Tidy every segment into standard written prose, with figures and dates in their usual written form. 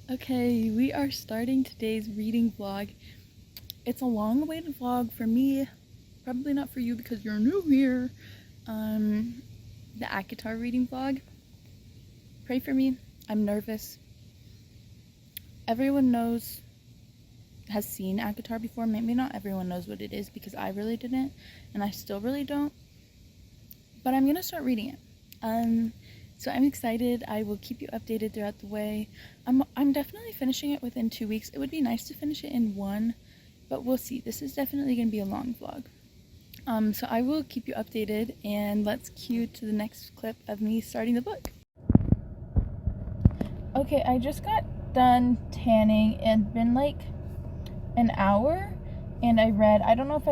Okay, we are starting today's reading vlog. It's a long-awaited vlog for me, probably not for you because you're new here. The ACOTAR reading vlog. Pray for me. I'm nervous. Everyone has seen ACOTAR before. Maybe not everyone knows what it is because I really didn't, and I still really don't. But I'm gonna start reading it. So I'm excited. I will keep you updated throughout the way. I'm definitely finishing it within 2 weeks. It would be nice to finish it in one, but we'll see. This is definitely going to be a long vlog. So I will keep you updated, and let's cue to the next clip of me starting the book. Okay, I just got done tanning and been like an hour, and I don't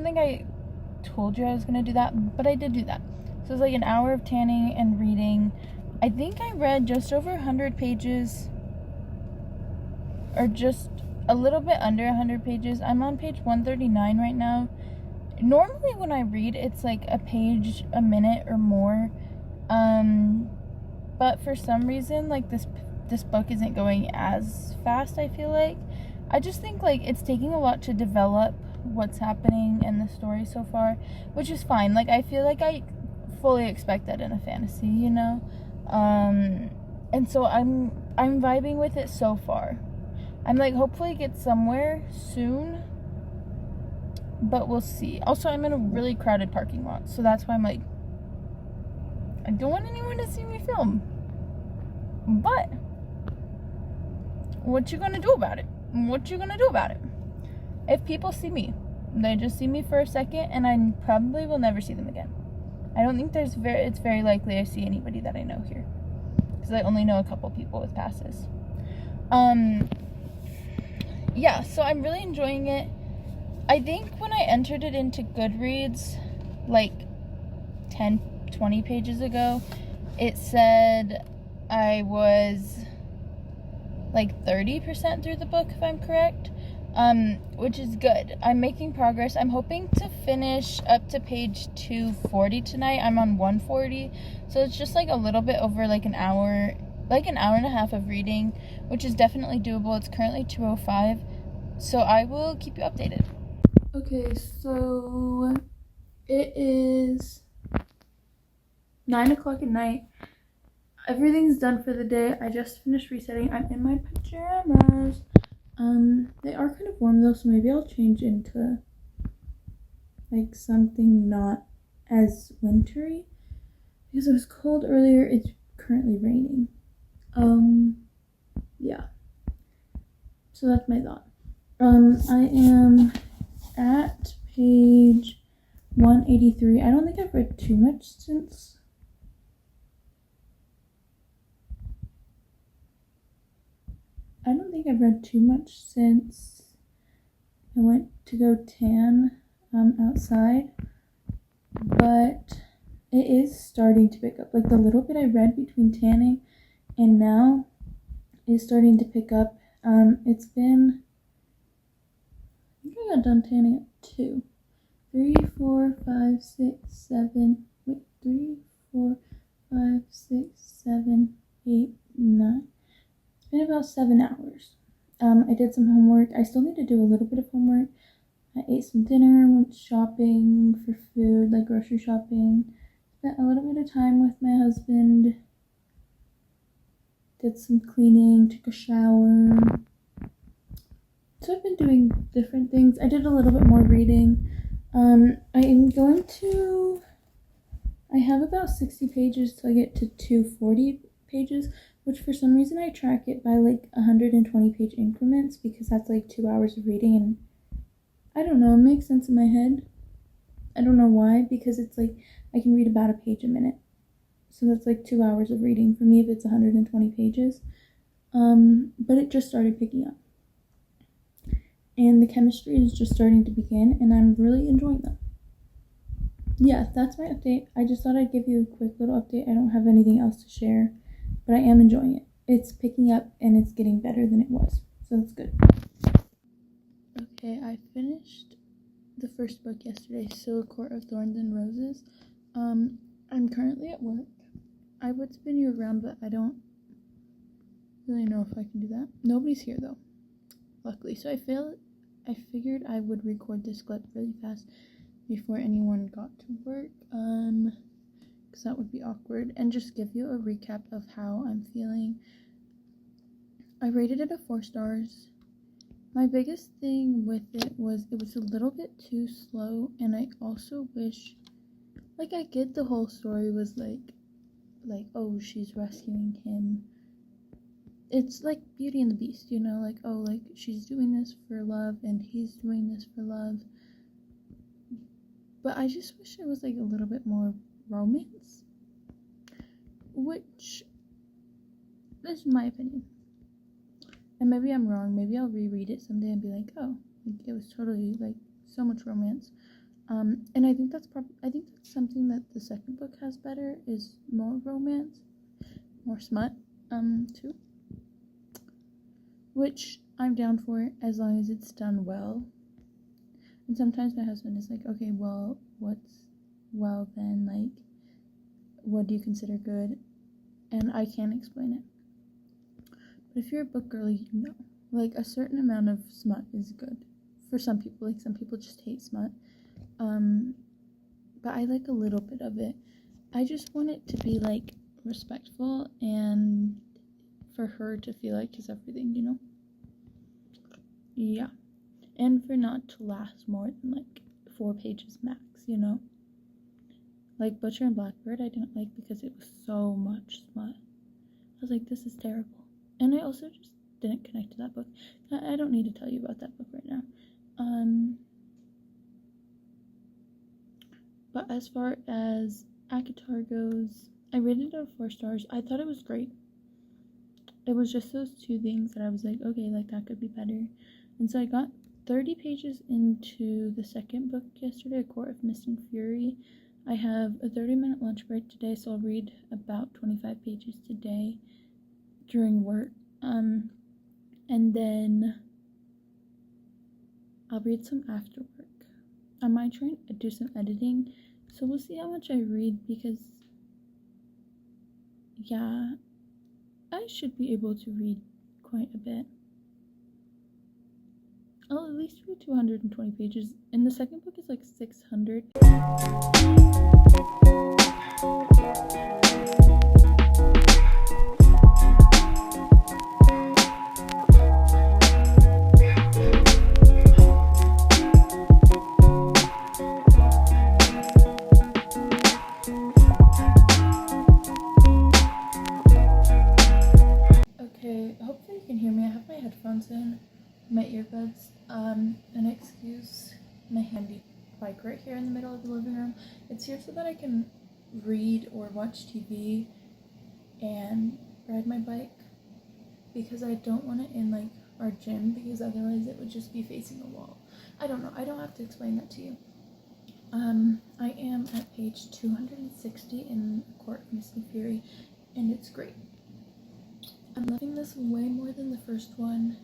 think I told you I was going to do that, but I did do that. So it's like an hour of tanning and reading. I think I read just over 100 pages, or just a little bit under 100 pages. I'm on page 139 right now. Normally when I read, it's like a page a minute or more. But for some reason, like this book isn't going as fast, I feel like. I just think like it's taking a lot to develop what's happening in the story so far, which is fine. Like I feel like I fully expect that in a fantasy, you know? And so I'm vibing with it so far. I'm like hopefully get somewhere soon, but we'll see. Also, I'm in a really crowded parking lot, so that's why I'm like, I don't want anyone to see me film. But what you gonna do about it? If people see me, they just see me for a second, and I probably will never see them again. I don't think it's very likely I see anybody that I know here, because I only know a couple people with passes. Yeah, so I'm really enjoying it. I think when I entered it into Goodreads, like 20 pages ago, it said I was like 30% through the book, if I'm correct, which is good. I'm making progress. I'm hoping to finish up to page 240 tonight. I'm on 140, so it's just like a little bit over like an hour and a half of reading, which is definitely doable. It's currently 2:05, so I will keep you updated. Okay, so it is 9 o'clock at night. Everything's done for the day. I just finished resetting. I'm in my pajamas. They are kind of warm though, so maybe I'll change into like something not as wintry, because it was cold earlier. It's currently raining. Yeah. So that's my thought. I am at page 183. I don't think I've read too much since I went to go tan outside, but it is starting to pick up. Like the little bit I read between tanning and now is starting to pick up. It's been, I think I got done tanning at 2. 3, 4, 5, 6, 7, 3, 4, 5, 6, 7, 8, 9. It's been about 7 hours. I did some homework. I still need to do a little bit of homework. I ate some dinner, went shopping for food, like grocery shopping. Spent a little bit of time with my husband. Did some cleaning, took a shower. So I've been doing different things. I did a little bit more reading. I have about 60 pages till I get to 240 pages, which for some reason I track it by like 120 page increments, because that's like 2 hours of reading, and I don't know, it makes sense in my head. I don't know why, because it's like I can read about a page a minute. So that's like 2 hours of reading for me if it's 120 pages. But it just started picking up. And the chemistry is just starting to begin, and I'm really enjoying them. Yeah, that's my update. I just thought I'd give you a quick little update. I don't have anything else to share, but I am enjoying it. It's picking up, and it's getting better than it was, so that's good. Okay, I finished the first book yesterday, So A Court of Thorns and Roses. I'm currently at work. I would spin you around, but I don't really know if I can do that. Nobody's here though, luckily. So I figured I would record this clip really fast before anyone got to work, because that would be awkward, and just give you a recap of how I'm feeling. I rated it a 4 stars. My biggest thing with it was a little bit too slow, and I also wish, like, I get the whole story was like, oh, she's rescuing him. It's like Beauty and the Beast, you know, like, oh, like, she's doing this for love, and he's doing this for love. But I just wish it was, like, a little bit more romance, which is my opinion. And maybe I'm wrong. Maybe I'll reread it someday and be like, oh, like, it was totally, like, so much romance. And I think that's something that the second book has better, is more romance, more smut, too. Which I'm down for as long as it's done well. And sometimes my husband is like, okay, well, what's well then? Like, what do you consider good? And I can't explain it. But if you're a book girly, you know. Like, a certain amount of smut is good. For some people, like, some people just hate smut. But I like a little bit of it. I just want it to be, like, respectful and for her to feel like she's everything, you know? Yeah. And for not to last more than, like, 4 pages max, you know? Like, Butcher and Blackbird, I didn't like because it was so much smut. I was like, this is terrible. And I also just didn't connect to that book. I don't need to tell you about that book right now. But as far as ACOTAR goes, I rated it 4 stars. I thought it was great. It was just those 2 things that I was like, okay, like, that could be better. And so I got 30 pages into the second book yesterday, A Court of Mist and Fury. I have a 30-minute lunch break today, so I'll read about 25 pages today during work. And then I'll read some after work. I might try and do some editing, so we'll see how much I read, because, yeah, I should be able to read quite a bit. I'll at least read 220 pages, and the second book is like 600. Okay, hopefully you can hear me. I have my headphones in, my earbuds, and excuse my handy bike right here in the middle of the living room. It's here so that I can read or watch TV and ride my bike, because I don't want it in, like, our gym, because otherwise it would just be facing a wall. I don't know. I don't have to explain that to you. I am at page 260 in Court of Mist and Fury, and it's great. I'm loving this way more than the first one,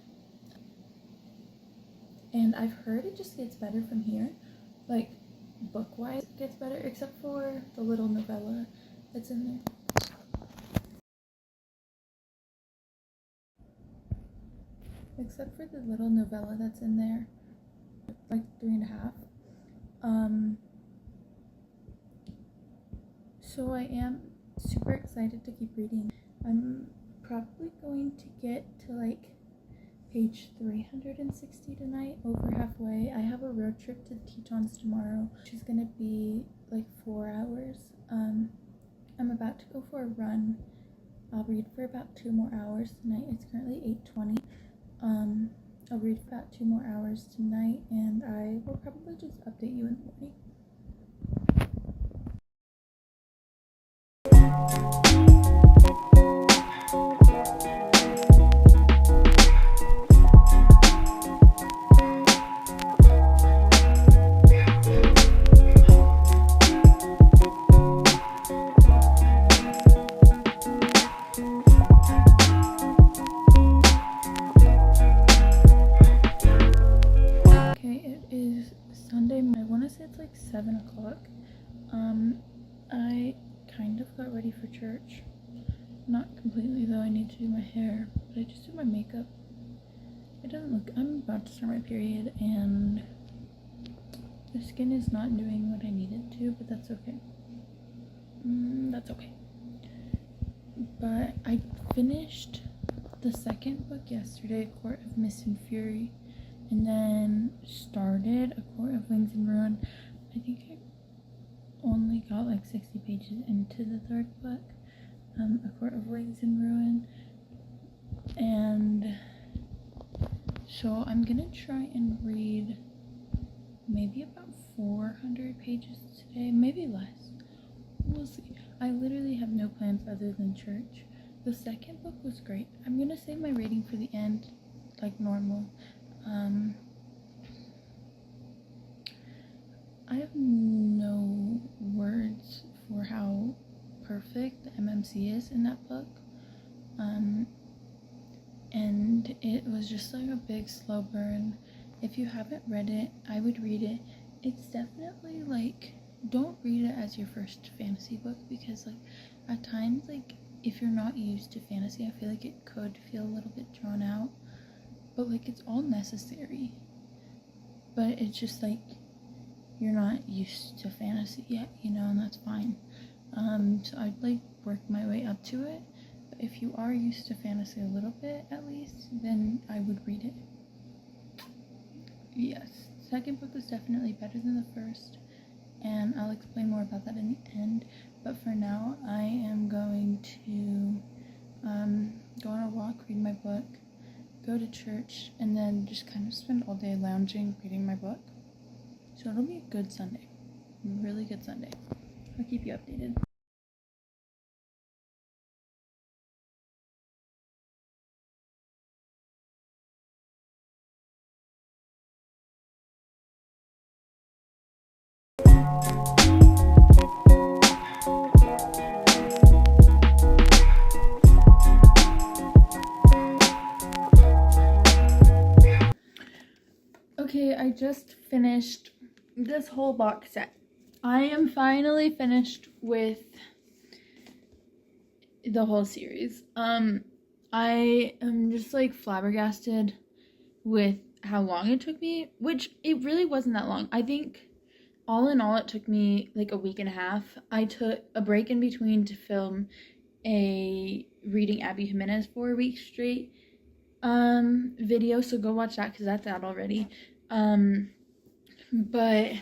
and I've heard it just gets better from here. Like, book-wise, it gets better, except for the little novella that's in there. Except for the little novella that's in there, like 3.5. So I am super excited to keep reading. I'm probably going to get to, like, page 360 tonight, over halfway. I have a road trip to the Tetons tomorrow, which is gonna be like 4 hours. I'm about to go for a run. I'll read for about 2 more hours tonight. It's currently 8:20. I'll read for about 2 more hours tonight, and I will probably just update you in the morning. It's like 7 o'clock. I kind of got ready for church. Not completely though, I need to do my hair, but I just did my makeup. It doesn't look, I'm about to start my period and the skin is not doing what I need it to, but that's okay. That's okay. But I finished the second book yesterday, A Court of Mist and Fury, and then started A Court of Wings and Ruin. I think I only got like 60 pages into the third book, A Court of Wings and Ruin, and so I'm gonna try and read maybe about 400 pages today, maybe less. We'll see. I literally have no plans other than church. The second book was great. I'm gonna save my rating for the end, like normal. I have no words for how perfect the MMC is in that book. And it was just like a big slow burn. If you haven't read it, I would read it. It's definitely like, don't read it as your first fantasy book, because like at times, like if you're not used to fantasy, I feel like it could feel a little bit drawn out, but like it's all necessary, but it's just like you're not used to fantasy yet, you know, and that's fine. So I'd like work my way up to it, but if you are used to fantasy a little bit at least, then I would read it. Yes, the second book was definitely better than the first, and I'll explain more about that in the end. But for now, I am going to go on a walk, read my book, go to church, and then just kind of spend all day lounging, reading my book. So it'll be a good Sunday, a really good Sunday. I'll keep you updated. Okay, I just finished this whole box set. I am finally finished with the whole series. I am just like flabbergasted with how long it took me, which it really wasn't that long. I think all in all it took me like a week and a half. I took a break in between to film a reading Abby Jimenez for a week straight video, so go watch that because that's out already. But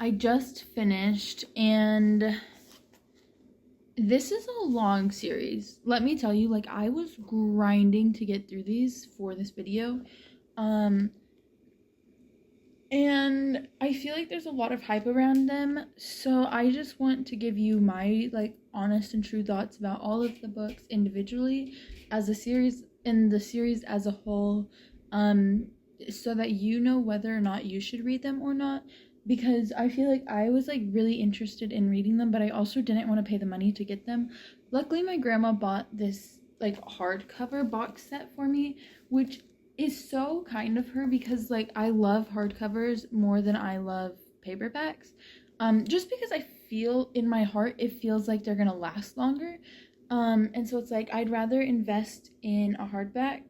I just finished, and this is a long series. Let me tell you, like I was grinding to get through these for this video. And I feel like there's a lot of hype around them, so I just want to give you my like honest and true thoughts about all of the books individually, as a series, and the series as a whole, so that you know whether or not you should read them or not, because I feel like I was like really interested in reading them, but I also didn't want to pay the money to get them. Luckily my grandma bought this like hardcover box set for me, which is so kind of her, because like I love hardcovers more than I love paperbacks, just because I feel in my heart it feels like they're gonna last longer, and so it's like I'd rather invest in a hardback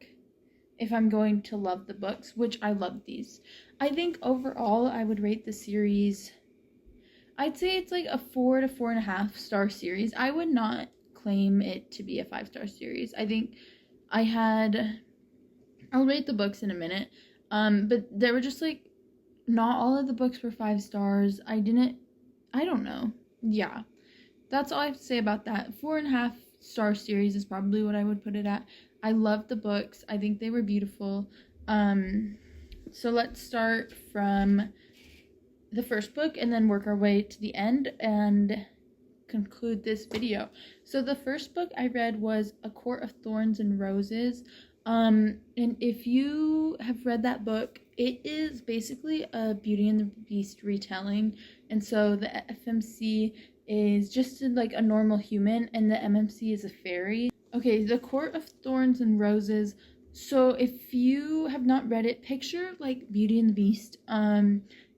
if I'm going to love the books, which I love these. I think overall I would rate the series, I'd say it's like a 4 to 4.5 star series. I would not claim it to be a 5-star series. I think I'll rate the books in a minute, but there were just like not all of the books were 5 stars. I don't know. Yeah, that's all I have to say about that. 4.5 star series is probably what I would put it at. I love the books. I think they were beautiful. So let's start from the first book and then work our way to the end and conclude this video. So the first book I read was A Court of Thorns and Roses. And if you have read that book, it is basically a Beauty and the Beast retelling, and so the FMC is just like a normal human and the MMC is a fairy. Okay, The Court of Thorns and Roses. So if you have not read it, picture like Beauty and the Beast.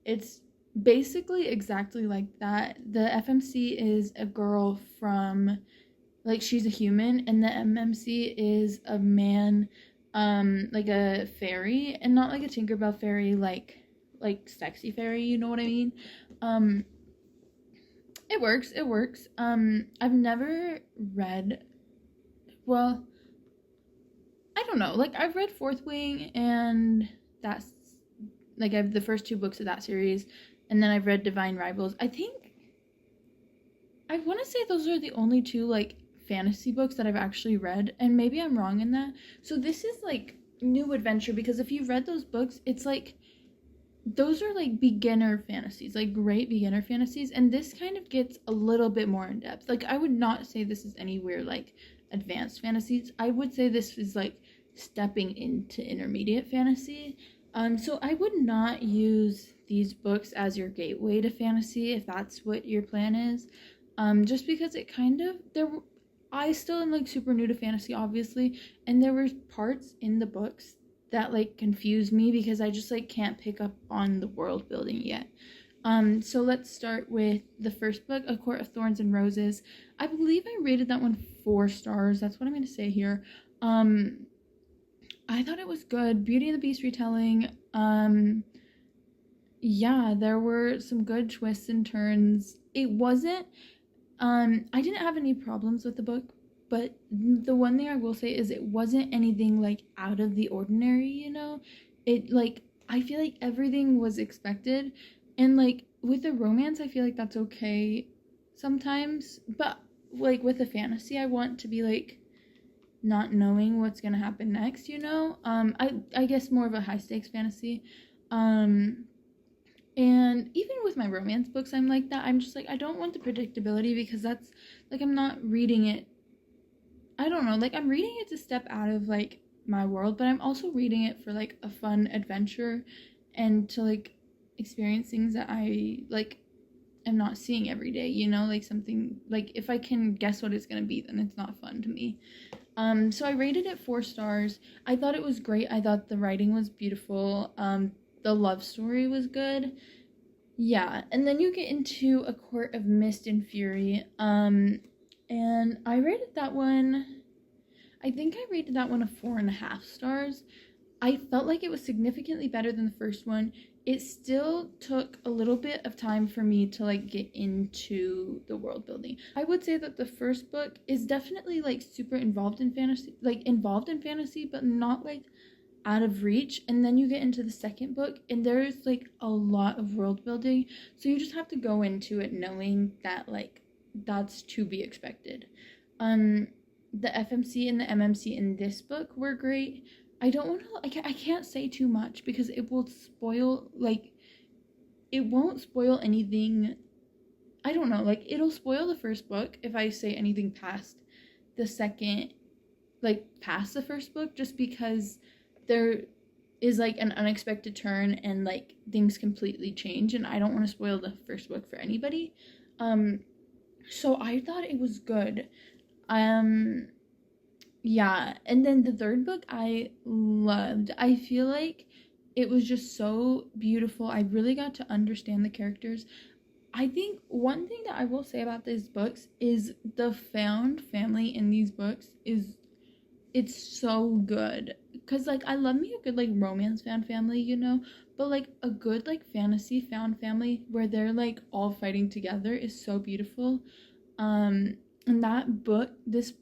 It's basically exactly like that. The FMC is a girl from like she's a human, and the MMC is a man, like a fairy, and not like a Tinkerbell fairy, like sexy fairy, you know what I mean? Um, it works, it works. I've never read, well, I don't know, like I've read Fourth Wing, and that's like I've the first two books of that series, and then I've read Divine Rivals. I think I want to say those are the only two like fantasy books that I've actually read, and maybe I'm wrong in that. So this is like new adventure, because if you've read those books, it's like those are like beginner fantasies, like great beginner fantasies, and this kind of gets a little bit more in depth. Like I would not say this is anywhere like advanced fantasies. I would say this is like stepping into intermediate fantasy. So I would not use these books as your gateway to fantasy if that's what your plan is. Just because it kind of I still am like super new to fantasy, obviously, and there were parts in the books that like confuse me because I just like can't pick up on the world building yet. So let's start with the first book, A Court of Thorns and Roses. I believe I rated that one 4 stars. That's what I'm going to say here. I thought it was good. Beauty and the Beast retelling. Yeah, there were some good twists and turns. It wasn't, I didn't have any problems with the book, but the one thing I will say is it wasn't anything like out of the ordinary, you know? It like, I feel like everything was expected, and like with the romance, I feel like that's okay sometimes, but like with the fantasy, I want to be like not knowing what's gonna happen next, you know? I guess more of a high stakes fantasy. And even with my romance books, I'm like that. I'm just like, I don't want the predictability, because that's like, I'm not reading it, I don't know, like I'm reading it to step out of like my world, but I'm also reading it for like a fun adventure and to like experience things that I like am not seeing every day, you know? Like something like, if I can guess what it's gonna be, then it's not fun to me. So I rated it 4 stars. I thought it was great. I thought the writing was beautiful. The love story was good. Yeah, and then you get into A Court of Mist and Fury. And I rated that one, I think I rated that one a 4.5 stars. I felt like it was significantly better than the first one. It still took a little bit of time for me to like get into the world building. I would say that the first book is definitely like super involved in fantasy, but not like out of reach. And then you get into the second book, and there's like a lot of world building, so you just have to go into it knowing that like that's to be expected. The FMC and the MMC in this book were great. I don't want to, I can't say too much because it will spoil, like, it won't spoil anything. I don't know, like, it'll spoil the first book if I say anything past the second, like, past the first book, just because there is, like, an unexpected turn and, like, things completely change, and I don't want to spoil the first book for anybody. So I thought it was good. Yeah, and then the third book I loved. I feel like it was just so beautiful. I really got to understand the characters. I think one thing that I will say about these books is the found family in these books it's so good. Cause like I love me a good like romance found family, you know, but like a good like fantasy found family where they're like all fighting together is so beautiful. And that book, the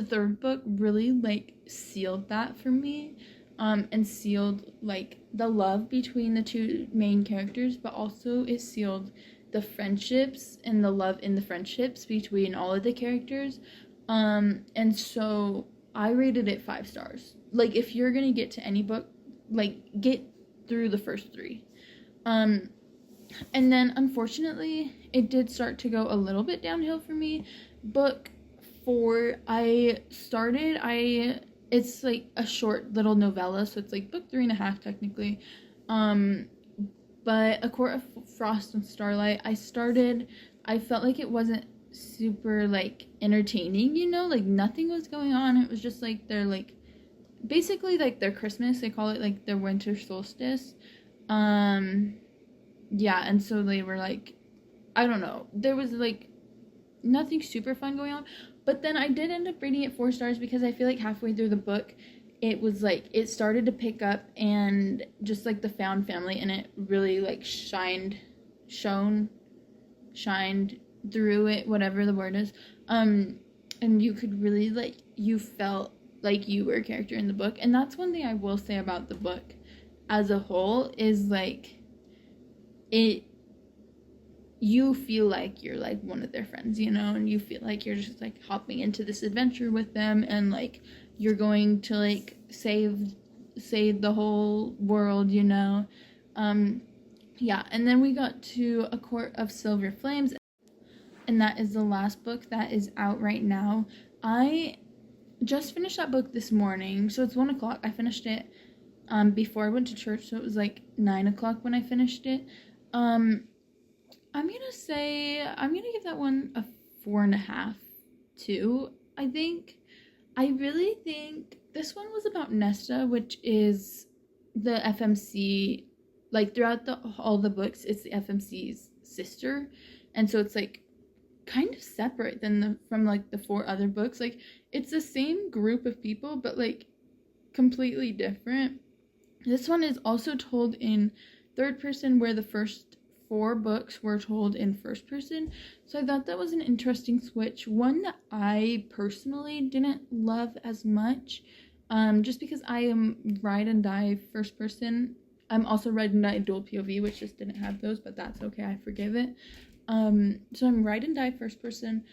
third book really like sealed that for me, and sealed like the love between the two main characters, but also it sealed the friendships and the love in the friendships between all of the characters. And so I rated it 5 stars. Like if you're gonna get to any book, like get through the first 3. And then unfortunately it did start to go a little bit downhill for me. Book 4, it's like a short little novella, so it's like book 3.5 technically. But A Court of Frost and Starlight, I felt like it wasn't super like entertaining, you know, like nothing was going on. It was just like they're like basically like their Christmas, they call it like their winter solstice. Yeah, and so they were like, I don't know, there was like nothing super fun going on, But then I did end up rating it 4 stars because I feel like halfway through the book, it was like, it started to pick up, and just like the found family in it really like shined through it, whatever the word is. And you could really like, you felt like you were a character in the book. And that's one thing I will say about the book as a whole, is like, you feel like you're like one of their friends, you know, and you feel like you're just like hopping into this adventure with them, and like you're going to like save the whole world, you know. Yeah, and then we got to A Court of Silver Flames, and that is the last book that is out right now. I just finished that book this morning, so it's 1 o'clock. I finished it before I went to church, so it was like 9 o'clock when I finished it. I'm gonna give that one a 4.5 too. I really think this one was about Nesta, which is the FMC, like throughout all the books, it's the FMC's sister, and so it's like kind of separate from like the 4 other books. Like, it's the same group of people, but like completely different. This one is also told in third person, where the first 4 books were told in first person. So I thought that was an interesting switch. One that I personally didn't love as much, just because I am ride and die first person. I'm also ride and die dual POV, which just didn't have those, but that's okay, I forgive it. So I'm ride and die first person,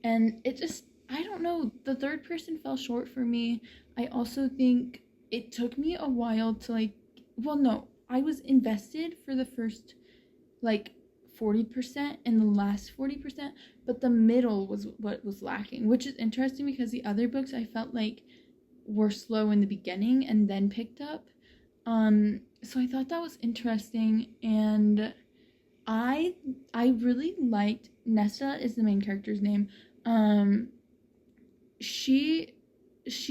and it just, I don't know, the third person fell short for me. I also think it took me a while to like, well, no, I was invested for the first like 40% and the last 40%, but the middle was what was lacking, which is interesting because the other books I felt like were slow in the beginning and then picked up. So I thought that was interesting, and I really liked, Nesta is the main character's name. She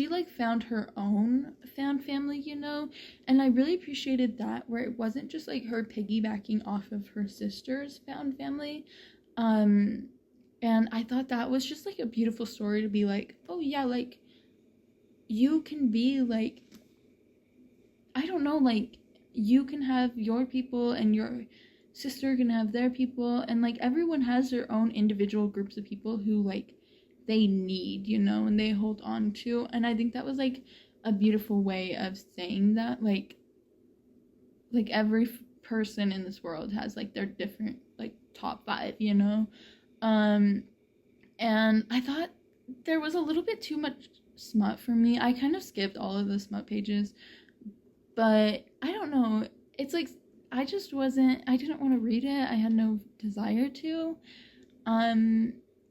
like found her own found family, you know, and I really appreciated that, where it wasn't just like her piggybacking off of her sister's found family. And I thought that was just like a beautiful story to be like, oh yeah, like you can be like, I don't know, like you can have your people and your sister can have their people, and like everyone has their own individual groups of people who like they need, you know, and they hold on to. And I think that was like a beautiful way of saying that, like every person in this world has like their different like top 5, you know. And I thought there was a little bit too much smut for me. I kind of skipped all of the smut pages, but I don't know, it's like I didn't want to read it. I had no desire to.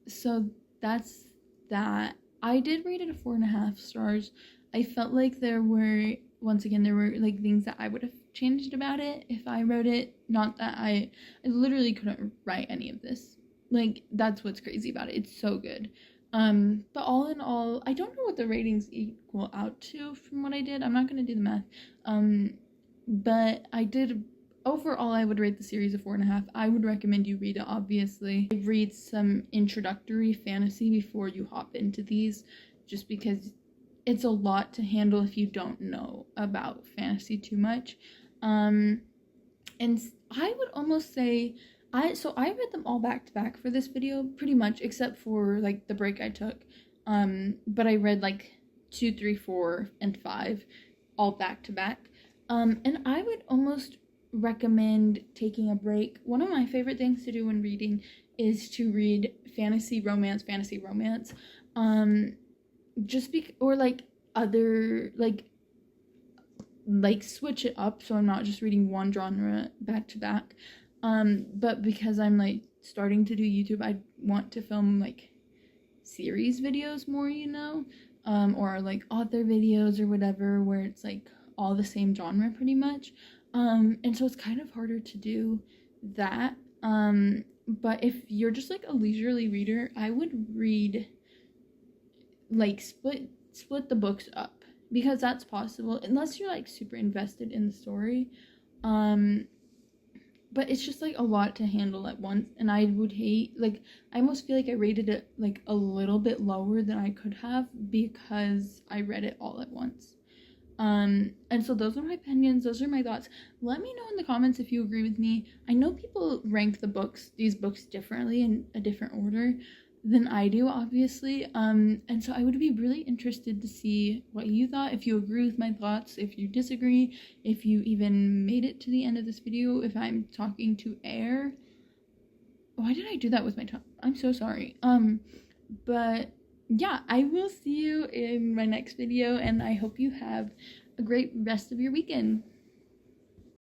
So that's that. I did rate it a 4.5 stars. I felt like there were like things that I would have changed about it if I wrote it. Not that I literally couldn't write any of this. Like, that's what's crazy about it. It's so good. But all in all, I don't know what the ratings equal out to from what I did. I'm not going to do the math. But I did, overall, I would rate the series a 4.5. I would recommend you read it, obviously. Read some introductory fantasy before you hop into these, just because it's a lot to handle if you don't know about fantasy too much. And I would almost say, I read them all back to back for this video, pretty much, except for like the break I took. But I read like 2, 3, 4, and 5 all back to back. And I would almost recommend taking a break. One of my favorite things to do when reading is to read fantasy romance, or like other like switch it up, so I'm not just reading one genre back to back. But because I'm like starting to do YouTube, I want to film like series videos more, you know, or like author videos or whatever, where it's like all the same genre pretty much. And so it's kind of harder to do that. But if you're just like a leisurely reader, I would read like split the books up, because that's possible unless you're like super invested in the story. but it's just like a lot to handle at once, and I would hate, like, I almost feel like I rated it like a little bit lower than I could have because I read it all at once. And so those are my opinions, those are my thoughts. Let me know in the comments if you agree with me. I know people rank these books differently in a different order than I do, obviously. And so I would be really interested to see what you thought, if you agree with my thoughts, if you disagree, if you even made it to the end of this video, if I'm talking to air. Why did I do that with my tongue? I'm so sorry. But yeah, I will see you in my next video, and I hope you have a great rest of your weekend.